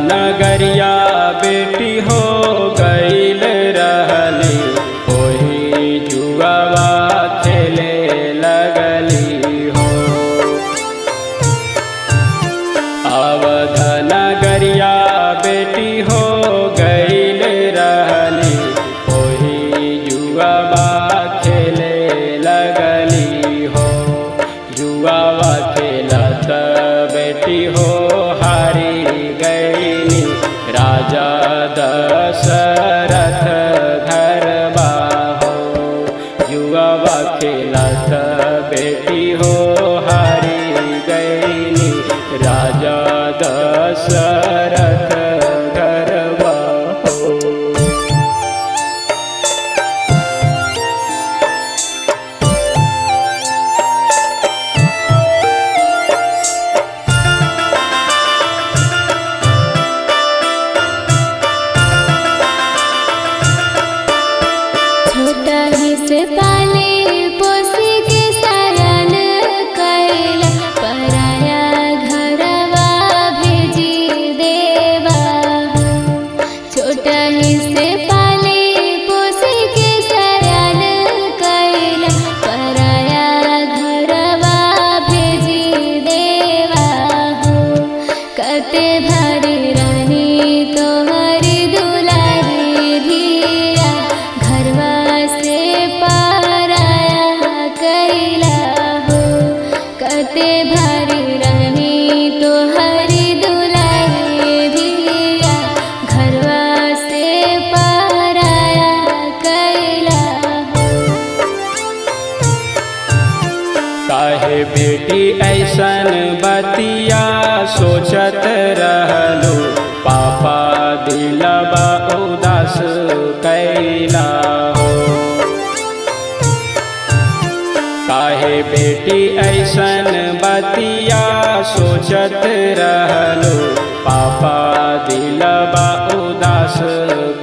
नगरिया बेटी हो गईल रहली, ओही जुआवा खेले लगली हो। अवध नगरिया बेटी हो गईल रहली, ओही जुआवा खेले लगली हो। जुआवा खेलत बेटी हो हारी गईनी, राजा दशरथ घरवा हो। जुआवा खेलत बेटी हो हारी गईनी, राजा दशरथ घरवा हो। छोटा ही से पाले पोसी के सयन कैला, पराया घरवा भेजी देवा हो। छोटा ही से पाले पोसी के सयन कैला, पराया घरवा भेजी देवा हो। कते भारी रानी तोहरी दुलारी धिया, घरवा से पराया कैला हो। कते भारी रानी तोहरी दुलारी धिया, घरवा से पराया कैला हो। काहे बेटी ऐसन बतिया सोचत रहलू, पापा दिलबा उदास कैला हो। काहे बेटी ऐसन बतिया सोचत रहलू, पापा दिलबा उदास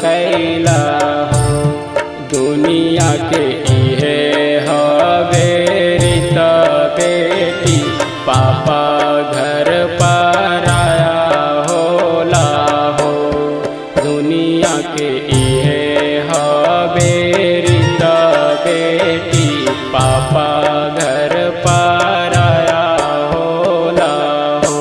कैला हो। दुनिया के इहे हवे रीत बेटी, पापा घर पराया होला हो। दुनिया के इहे हवे रीत बेटी, पापा घर पराया होला हो।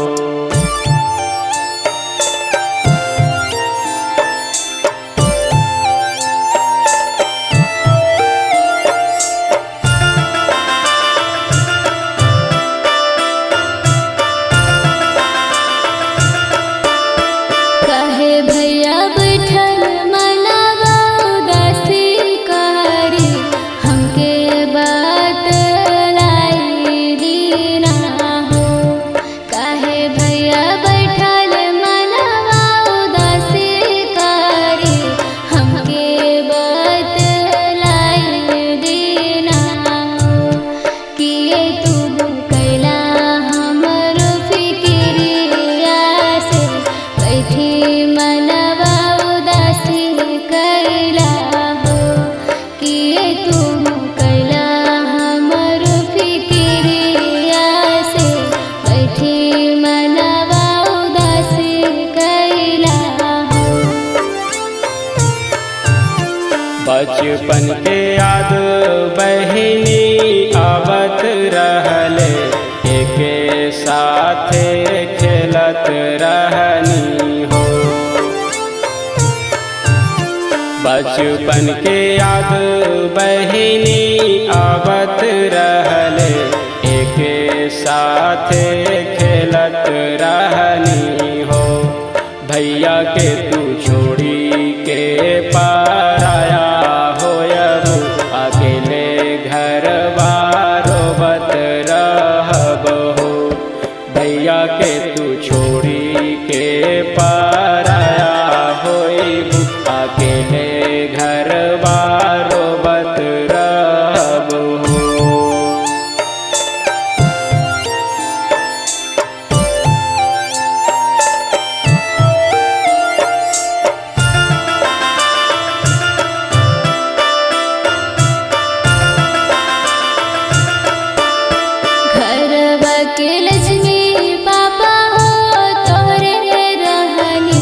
कहे भैया बैठल मनवा उदासी करी, हमके बात लाई दीना हो। कहे भैया बैठल मनवा उदासी करी, हमके बात लाई दीना हो। किए तू कैला हमरो फिकिरिया से, बैठी मनवा उदासी कैला हो। किए तू कैला हमरो फिकिरिया से, बैठी मनवा उदासी कैला हो। बचपन के याद बहिनी आवत रहले, एके साथे खेलत रहनी हो। बचपन के याद बहिनी आवत रहले, एके साथे खेलत रहनी हो। भैया के तू छोड़ी के पराया होयबू, अकेले घर रोबत रहब हो। भैया के तू छोड़ी के पराया होयबू, अकेले घर रोबत रहब हो। घरवा के लक्ष्मी पापा हो तोहरे रहनी,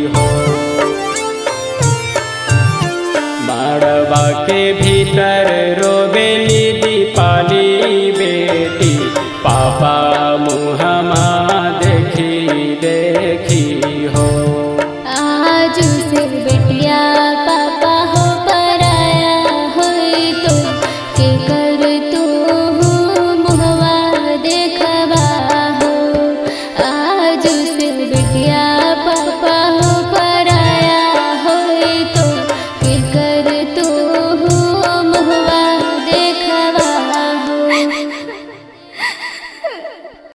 हो। मड़वा के भीतर रोबेली दीपाली बेटी, पापा मुहमा देखी देखी हो। आज से बेटिया